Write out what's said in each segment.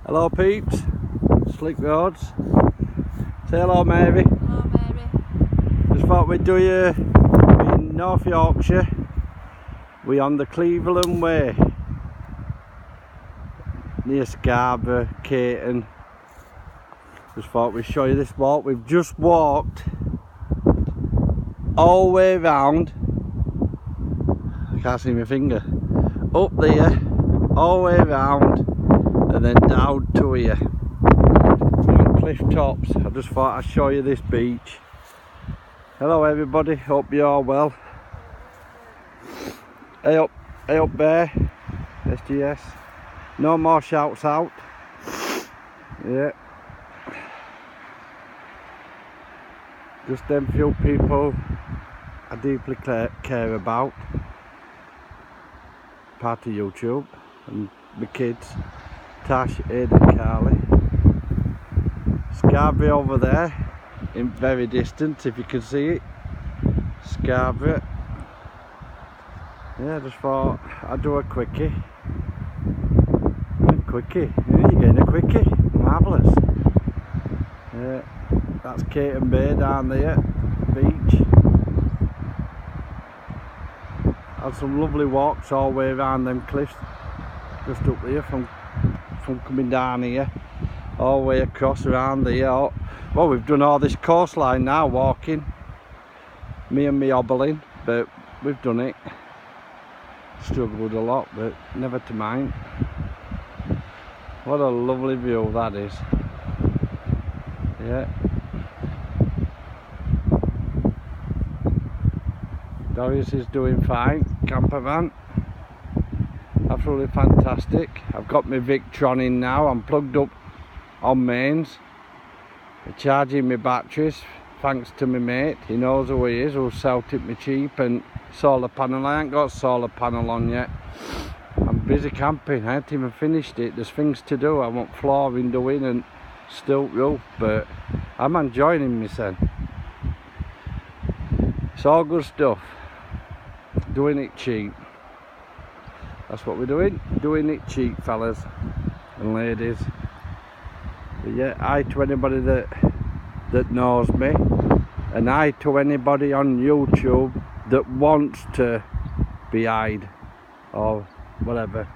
Hello peeps, Slick Roads. Say hello Mary. Hello Mary. Just thought we'd do you in North Yorkshire. We're on the Cleveland Way, near Scarborough, Caton. Just thought we'd show you this walk. We've just walked all the way round, I can't see my finger, up there, all the way round, and then down to here. We're on cliff tops. I just thought I'd show you this beach. Hello everybody, hope you're all well. Hey up there, SGS. No more shouts out. Yeah. Just them few people I deeply care about. Part of YouTube. And my kids, Tash, Aiden, Carly. Scarborough over there, in very distant, if you can see it. Scarborough. Yeah, just thought I'd do a quickie. Quickie, yeah, you're getting a quickie, marvellous. Yeah, that's Caton Bay down there, beach. Had some lovely walks all the way around them cliffs, just up here from coming down here, all the way across around here. Well, we've done all this coastline now, walking. Me and me hobbling, but we've done it. Struggled a lot, but never to mind. What a lovely view that is. Yeah. Doris is doing fine. Camper van. Absolutely fantastic. I've got my Victron in now. I'm plugged up on mains. I'm charging my batteries. Thanks to my mate. He knows who he is. Who'll sell it me cheap. And solar panel. I ain't got solar panel on yet. I'm busy camping. I haven't even finished it. There's things to do. I want flooring doing and stilt roof, but I'm enjoying myself. It's all good stuff. Doing it cheap. That's what we're doing. Doing it cheap, fellas and ladies. But yeah, hi to anybody that knows me, and hi to anybody on YouTube that wants to be eyed or whatever,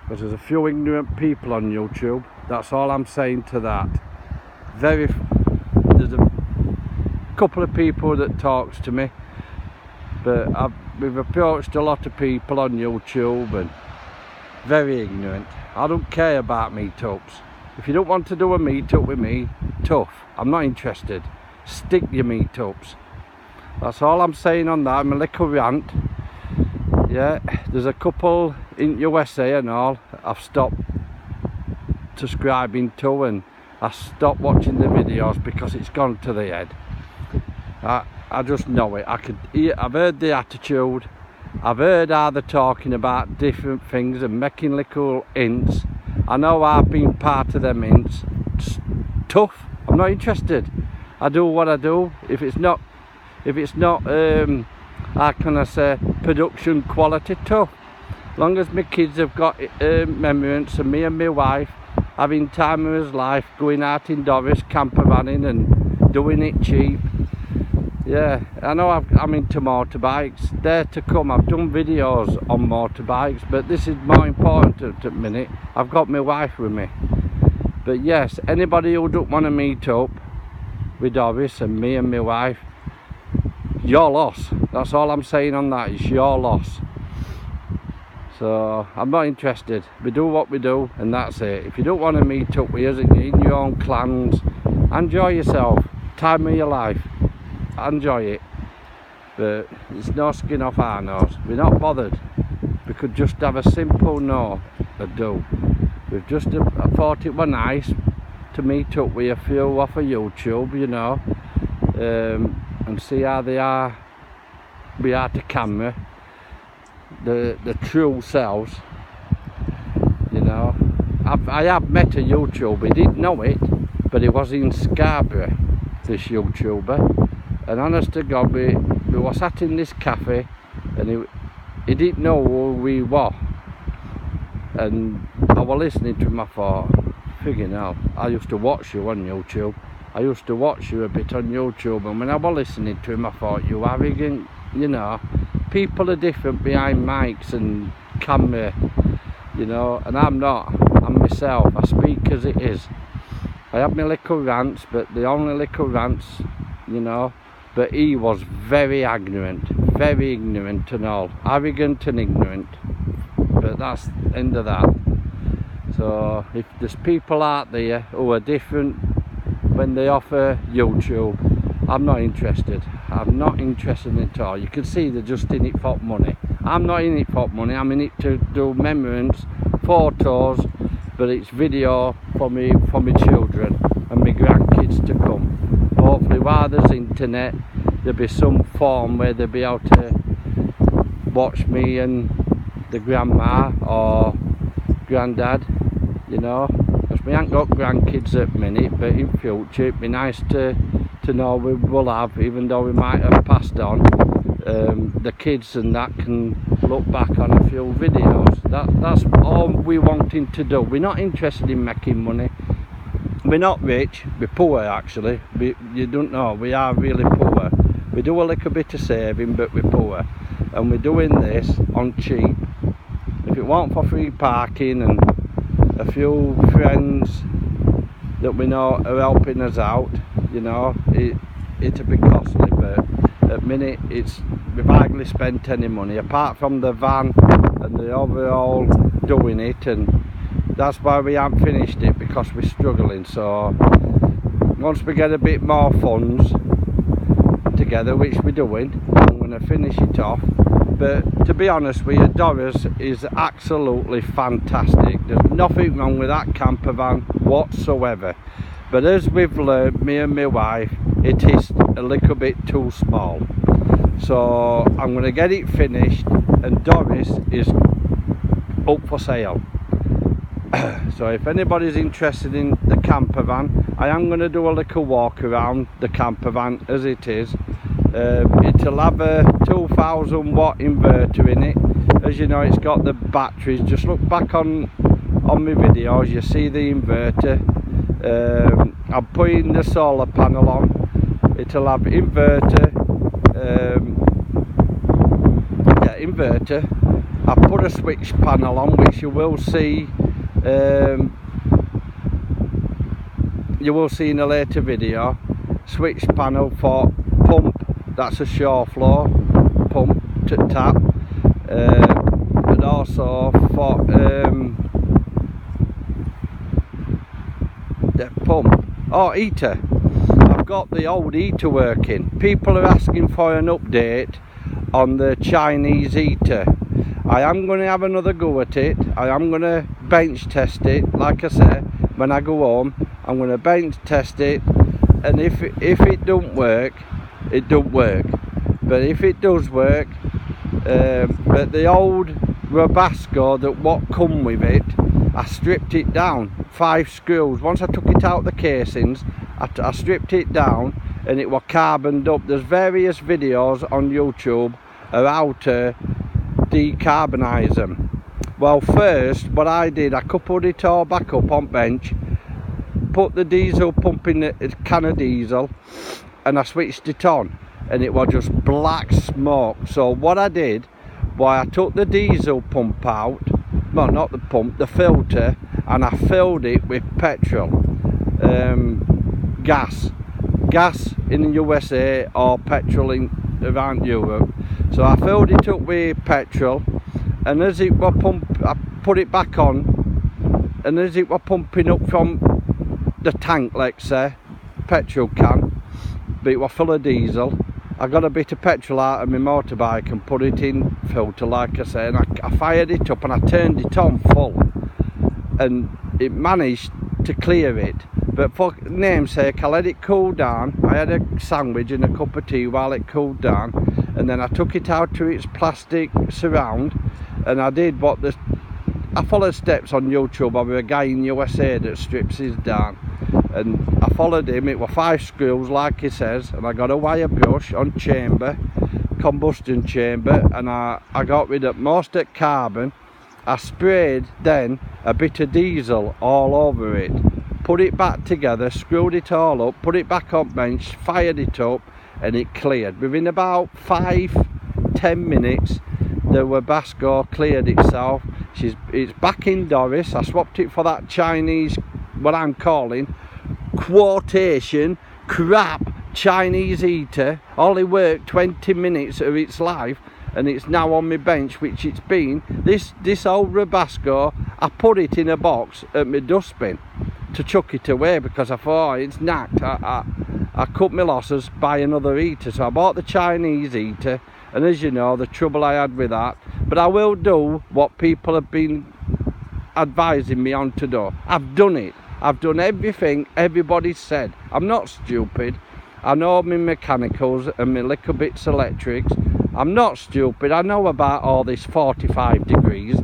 because there's a few ignorant people on YouTube. That's all I'm saying to that. There's a couple of people that talks to me, but we've approached a lot of people on YouTube and very ignorant. I don't care about meetups. If you don't want to do a meetup with me, tough, I'm not interested. Stick your meetups. That's all I'm saying on that. I'm a little rant. Yeah, there's a couple in USA and all I've stopped subscribing to, and I stopped watching the videos because it's gone to the head. I just know it. I've heard the attitude. I've heard how they're talking about different things and making little hints. I know I've been part of them hints. It's tough. I'm not interested. I do what I do. If it's not how can I say, production quality, tough. As long as my kids have got memories of me and my wife having time of his life, going out in Doris, camper vanning and doing it cheap. Yeah, I know I'm into motorbikes. They're to come. I've done videos on motorbikes, but this is more important at the minute. I've got my wife with me. But yes, anybody who don't want to meet up with Doris and me and my wife, your loss. That's all I'm saying on that. It's your loss. So I'm not interested. We do what we do, and that's it. If you don't want to meet up with us in your own clans, enjoy yourself. Time of your life. Enjoy it. But it's no skin off our nose. We're not bothered. We could just have a simple no or do. We've just thought it were nice to meet up with a few off of YouTube, you know, and see how they are behind the camera, the true selves, you know. I have met a YouTuber. He didn't know it, but he was in Scarborough, this YouTuber, and honest to God, we were sat in this cafe, and he didn't know who we were, and I was listening to him. I thought, friggin' hell, I used to watch you on YouTube. I used to watch you a bit on YouTube, and when I was listening to him, I thought, you arrogant, you know, people are different behind mics and camera, you know, and I'm not. I'm myself. I speak as it is. I have my little rants, but the only little rants, you know, but he was very ignorant and all, arrogant and ignorant, but that's the end of that. So if there's people out there who are different when they offer YouTube, I'm not interested. I'm not interested at all. You can see they're just in it for money. I'm not in it for money. I'm in it to do memories, photos, but it's video for me children and my grandkids to come. Hopefully while there's internet, there'll be some form where they'll be able to watch me and the grandma or granddad, you know, because we ain't got grandkids at the minute, but in future it'd be nice to know we will have, even though we might have passed on, the kids and that can look back on a few videos. That's all we're wanting to do. We're not interested in making money. We're not rich, we're poor actually. You don't know, we are really poor. We do a little bit of saving, but we're poor, and we're doing this on cheap. If it weren't for free parking and a few friends that we know are helping us out, you know, it'd be costly, but at the minute we've hardly spent any money apart from the van and the overall doing it, and that's why we haven't finished it, because we're struggling. So once we get a bit more funds together, which we're doing, I'm going to finish it off. But to be honest with you, Doris is absolutely fantastic. There's nothing wrong with that camper van whatsoever, but as we've learned, me and my wife, it is a little bit too small. So I'm going to get it finished, and Doris is up for sale. So if anybody's interested in the camper van, I am going to do a little walk around the camper van as it is. It'll have a 2000 watt inverter in it. As you know, it's got the batteries. Just look back on my videos, you see the inverter. I'm putting the solar panel on. It'll have inverter. Inverter. I put a switch panel on, which you will see. You will see in a later video. Switch panel for pump, that's a shore floor pump to tap, and also for the pump, heater. I've got the old heater working. People are asking for an update on the Chinese heater. I am going to have another go at it. I am going to bench test it. Like I said, when I go home, I'm going to bench test it, and if it don't work, it don't work. But if it does work, but the old Robasco that what come with it, I stripped it down, 5 screws. Once I took it out the casings, I stripped it down, and it was carboned up. There's various videos on YouTube of how to decarbonise them. Well, first what I did, I coupled it all back up on bench, put the diesel pump in the can of diesel, and I switched it on, and it was just black smoke. So what I did was I took the diesel pump out, well, not the pump, the filter, and I filled it with petrol, gas in the USA or petrol in around Europe. So I filled it up with petrol, and as it was I put it back on, and as it was pumping up from the tank, let's say, petrol can, but it was full of diesel, I got a bit of petrol out of my motorbike and put it in filter, like I said, and I fired it up and I turned it on full, and it managed to clear it. But for namesake, I let it cool down. I had a sandwich and a cup of tea while it cooled down, and then I took it out to its plastic surround, and I did what I followed steps on YouTube of a guy in USA that strips his down, and I followed him. It were 5 screws like he says, and I got a wire brush on chamber, combustion chamber, and I got rid of most of the carbon. I sprayed then a bit of diesel all over it, put it back together, screwed it all up, put it back on bench, fired it up, and it cleared. Within about 5-10 minutes the Webasto cleared itself. It's back in Doris. I swapped it for that Chinese, what I'm calling quotation crap Chinese heater. Only worked 20 minutes of its life, and it's now on my bench, which it's been. This old Webasto, I put it in a box at my dustbin to chuck it away because I thought, oh, it's knacked. I cut my losses, buy another heater. So I bought the Chinese heater, and as you know, the trouble I had with that. But I will do what people have been advising me on to do. I've done it. I've done everything everybody said. I'm not stupid. I know my mechanicals and my little bits electrics. I'm not stupid. I know about all this 45 degrees.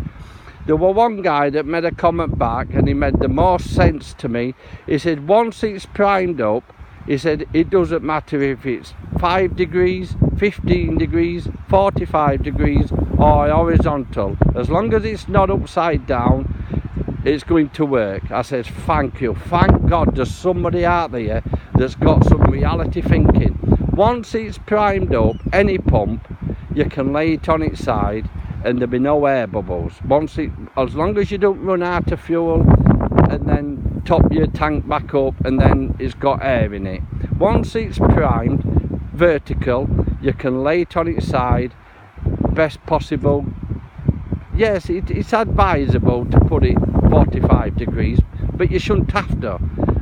There was one guy that made a comment back, and he made the most sense to me. He said once it's primed up, he said it doesn't matter if it's 5 degrees, 15 degrees, 45 degrees or horizontal. As long as it's not upside down, it's going to work. I said thank you. Thank God there's somebody out there that's got some reality thinking. Once it's primed up, any pump, you can lay it on its side and there'll be no air bubbles. As long as you don't run out of fuel and then top your tank back up and then it's got air in it. Once it's primed, vertical, you can lay it on its side, best possible. Yes, it's advisable to put it 45 degrees, but you shouldn't have to.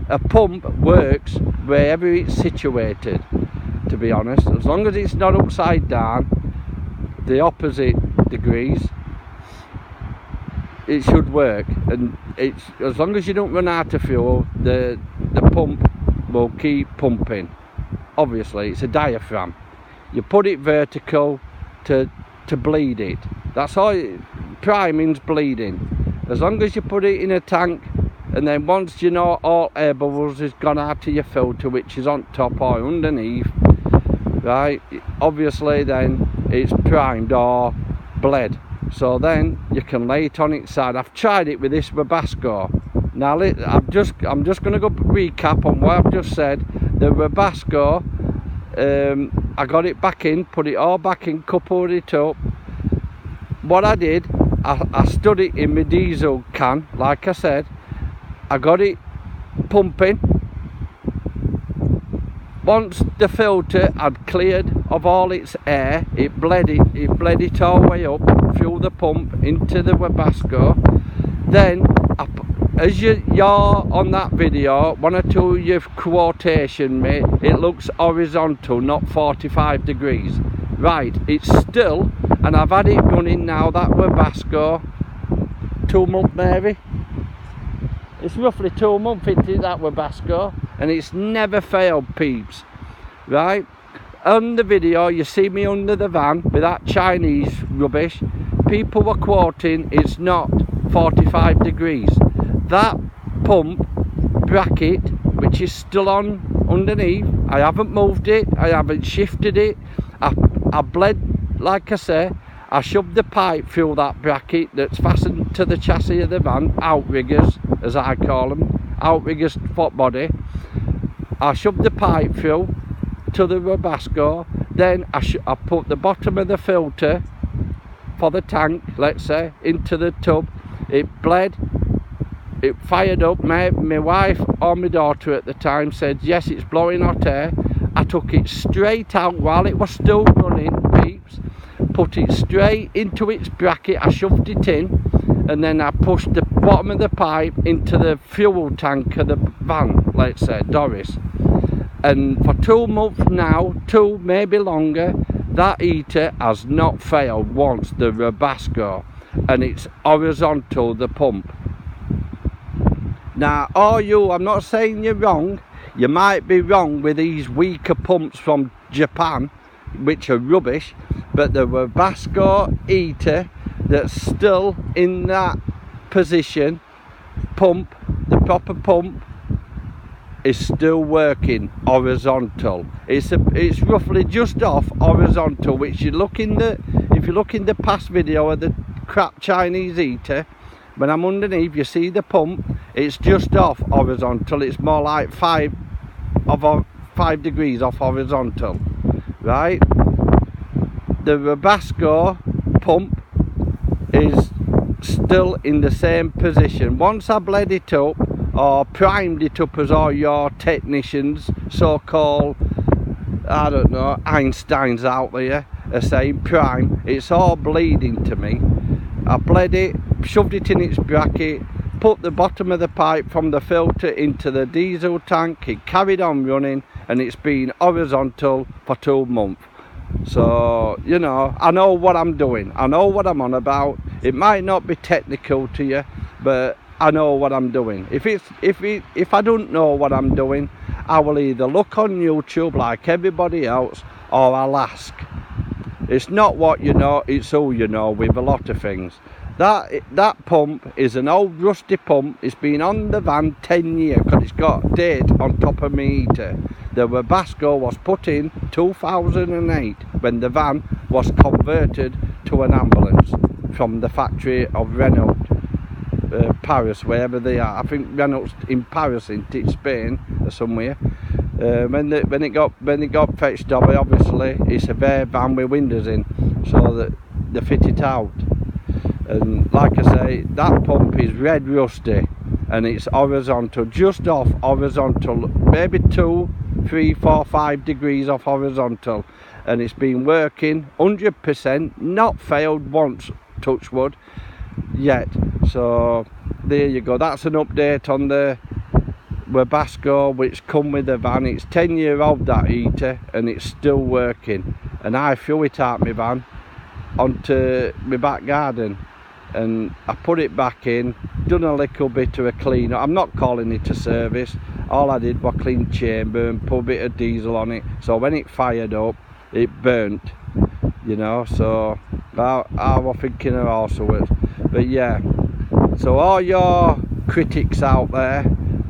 A pump works wherever it's situated, to be honest. As long as it's not upside down, the opposite degrees, it should work. And it's as long as you don't run out of fuel, the pump will keep pumping. Obviously it's a diaphragm. You put it vertical to bleed it. That's all. Priming's bleeding. As long as you put it in a tank, and then once you know all air bubbles has gone out of your filter, which is on top or underneath, right, obviously then it's primed or bled. So then you can lay it on its side. I've tried it with this Webasto. Now I'm just going to go recap on what I've just said. The Webasto, I got it back in, put it all back in, coupled it up. What I did, I stood it in my diesel can, like I said. I got it pumping. Once the filter had cleared of all its air, it bled it all the way up through the pump into the Webasto. Then, as you're on that video, one or two you've quotation me, it looks horizontal, not 45 degrees. Right, it's still, and I've had it running now, that Webasto, 2 months maybe. It's roughly 2 months into that Webasto, and it's never failed, peeps. Right, on the video you see me under the van with that Chinese rubbish. People were quoting it's not 45 degrees. That pump bracket, which is still on underneath, I haven't moved it, I haven't shifted it. I bled, like I say, I shoved the pipe through that bracket that's fastened to the chassis of the van, outriggers as I call them, outriggers foot body. I shoved the pipe through to the Webasto. Then I put the bottom of the filter for the tank, let's say, into the tub. It bled, it fired up. My wife or my daughter at the time said yes, it's blowing hot air. I took it straight out while it was still running, peeps, put it straight into its bracket. I shoved it in, and then I pushed the bottom of the pipe into the fuel tank of the van, let's say, Doris. And for 2 months now, 2 maybe longer, that heater has not failed once, the Webasto, and it's horizontal, the pump. Now, I'm not saying you're wrong. You might be wrong with these weaker pumps from Japan, which are rubbish, but the Webasto heater that's still in that position, pump, the proper pump, is still working horizontal. It's roughly just off horizontal, which if you look in the past video of the crap Chinese heater, when I'm underneath, you see the pump, it's just off horizontal. It's more like 5 degrees off horizontal, right? The Webasto pump is still in the same position. Once I bled it up or primed it up, as all your technicians, so-called, I don't know, Einsteins out there are saying, prime, it's all bleeding to me. I bled it, shoved it in its bracket, put the bottom of the pipe from the filter into the diesel tank. It carried on running, and it's been horizontal for 2 months. So, you know, I know what I'm doing. I know what I'm on about. It might not be technical to you, but I know what I'm doing. If I don't know what I'm doing, I will either look on YouTube like everybody else, or I'll ask. It's not what you know, it's who you know with a lot of things. That pump is an old rusty pump. It's been on the van 10 years because it's got date on top of my heater. The Webasto was put in 2008 when the van was converted to an ambulance from the factory of Renault, Paris, wherever they are. I think Renault's in Paris, in Spain or somewhere. When it got fetched over, obviously it's a bare van with windows in, so that they fit it out. And like I say, that pump is red rusty, and it's horizontal, just off horizontal, maybe 2, 3, 4, 5 degrees off horizontal, and it's been working 100%, not failed once, touch wood, yet. So there you go, that's an update on the Webasto which come with the van. It's 10 year old, that heater, and it's still working, and I threw it out my van onto my back garden, and I put it back in, done a little bit of a clean up. I'm not calling it a service, all I did was clean chamber and put a bit of diesel on it, so when it fired up it burnt, you know. So I was thinking of all sorts. But yeah, so all your critics out there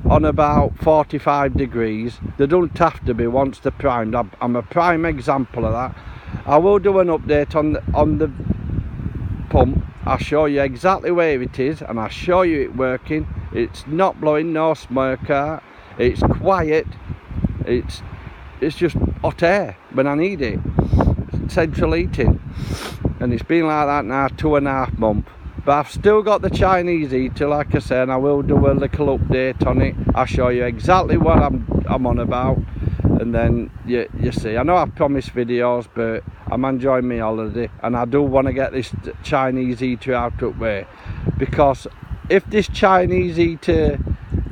on about 45 degrees, they don't have to be once they're primed. I'm a prime example of that. I will do an update on the pump. I'll show you exactly where it is, and I'll show you it working. It's not blowing no smoke out, it's quiet, it's just hot air when I need it, central heating, and it's been like that now 2.5 months. But I've still got the Chinese heater, like I said, and I will do a little update on it. I'll show you exactly what I'm on about, and then you see. I know I've promised videos, but I'm enjoying my holiday, and I do want to get this Chinese heater out up there, because if this Chinese heater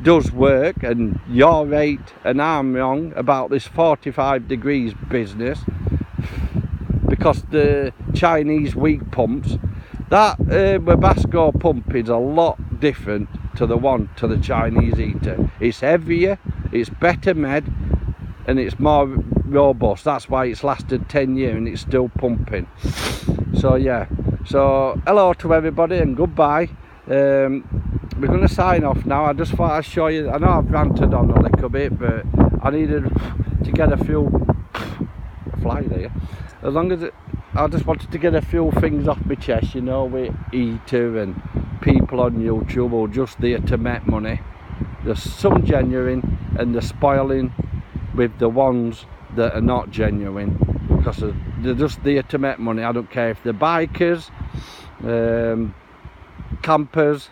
does work and you're right and I'm wrong about this 45 degrees business, because the Chinese weak pumps, that Webasto pump is a lot different to the Chinese heater. It's heavier, it's better made, and it's more robust. That's why it's lasted 10 years and it's still pumping. So yeah, so hello to everybody and goodbye. We're going to sign off now. I just thought I'd show you. I know I've ranted on a little bit, but I needed to get a few fly there. As long as I just wanted to get a few things off my chest, you know, with heater and people on YouTube who are just there to make money. There's some genuine, and they're spoiling with the ones that are not genuine, because they're just there to make money. I don't care if they're bikers, campers,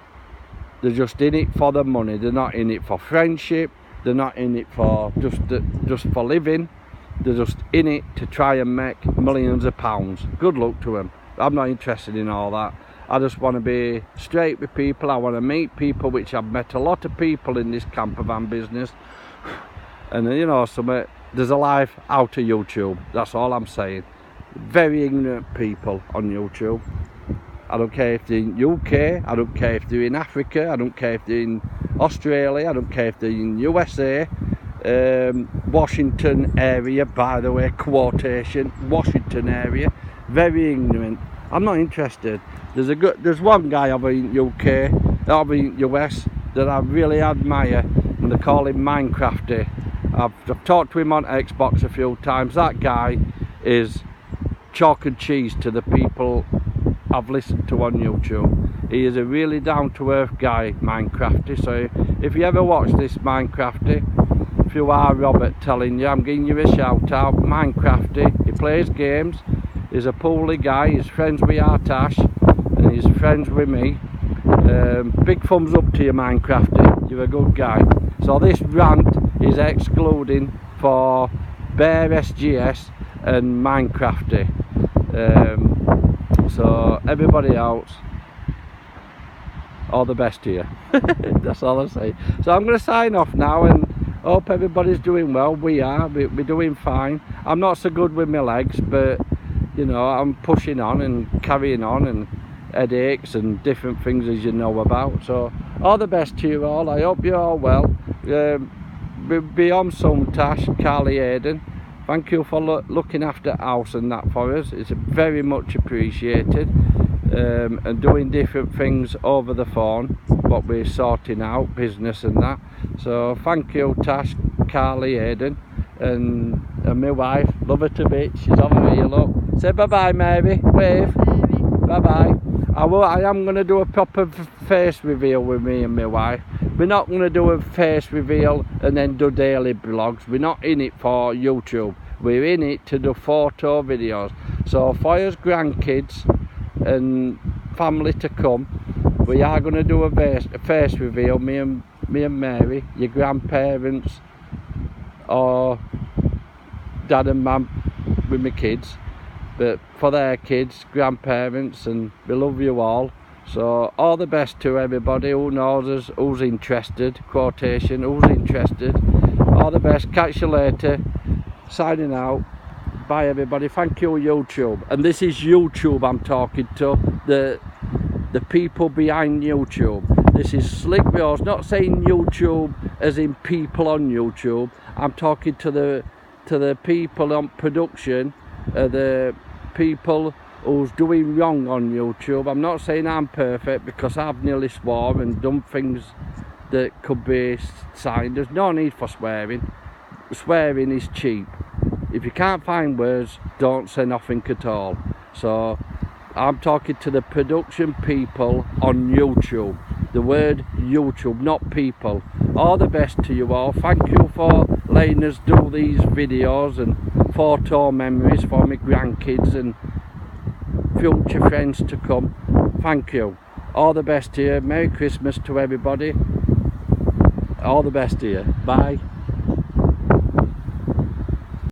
they're just in it for the money. They're not in it for friendship, they're not in it for just for living. They're just in it to try and make millions of pounds. Good luck to them. I'm not interested in all that. I just want to be straight with people. I want to meet people, which I've met a lot of people in this camper van business, and you know, there's a life out of YouTube. That's all I'm saying. Very ignorant people on YouTube. I don't care if they're in UK, I don't care if they're in Africa, I don't care if they're in Australia, I don't care if they're in USA, Washington area, by the way, quotation, Washington area. Very ignorant. I'm not interested. There's one guy over in UK, over in US, that I really admire, and they call him Minecrafty. I've talked to him on Xbox a few times. That guy is chalk and cheese to the people I've listened to on YouTube. He is a really down-to-earth guy, Minecrafty. So if you ever watch this, Minecrafty, if you are Robert telling you, I'm giving you a shout out. Minecrafty, he plays games, he's a poorly guy, he's friends with Artash, and he's friends with me. Big thumbs up to you, Minecrafty, you're a good guy. So this rant is excluding for Bear SGS and Minecrafty. So everybody else, all the best to you. That's all I say. So I'm going to sign off now and hope everybody's doing well. We're doing fine. I'm not so good with my legs, but you know, I'm pushing on and carrying on, and headaches and different things, as you know about. So all the best to you all. I hope you're all well. Beyond some Tash, Carly Hayden, thank you for looking after house and that for us. It's very much appreciated, and doing different things over the phone, what we're sorting out, business and that. So thank you, Tash, Carly Hayden, and my wife, love her to bits. She's over here, look. Say bye bye, Mary. Wave. Bye bye. I am going to do a proper face reveal with me and my wife. We're not going to do a face reveal and then do daily vlogs. We're not in it for YouTube. We're in it to do photo videos. So for us grandkids and family to come, we are going to do a face reveal, me and Mary, your grandparents or dad and mum with my kids, but for their kids, grandparents, and we love you all. So all the best to everybody who knows us, who's interested, quotation, who's interested. All the best, catch you later. Signing out. Bye everybody. Thank you, YouTube. And this is YouTube I'm talking to, the people behind YouTube. This is SLICKROADS, not saying YouTube as in people on YouTube. I'm talking to the people on production, the people who's doing wrong on YouTube. I'm not saying I'm perfect, because I've nearly swore and done things that could be signed. There's no need for swearing. Swearing is cheap. If you can't find words, don't say nothing at all. So I'm talking to the production people on YouTube. The word YouTube, not people. All the best to you all. Thank you for letting us do these videos and photo memories for my grandkids and future friends to come. Thank you. All the best to you. Merry Christmas to everybody. All the best to you. Bye.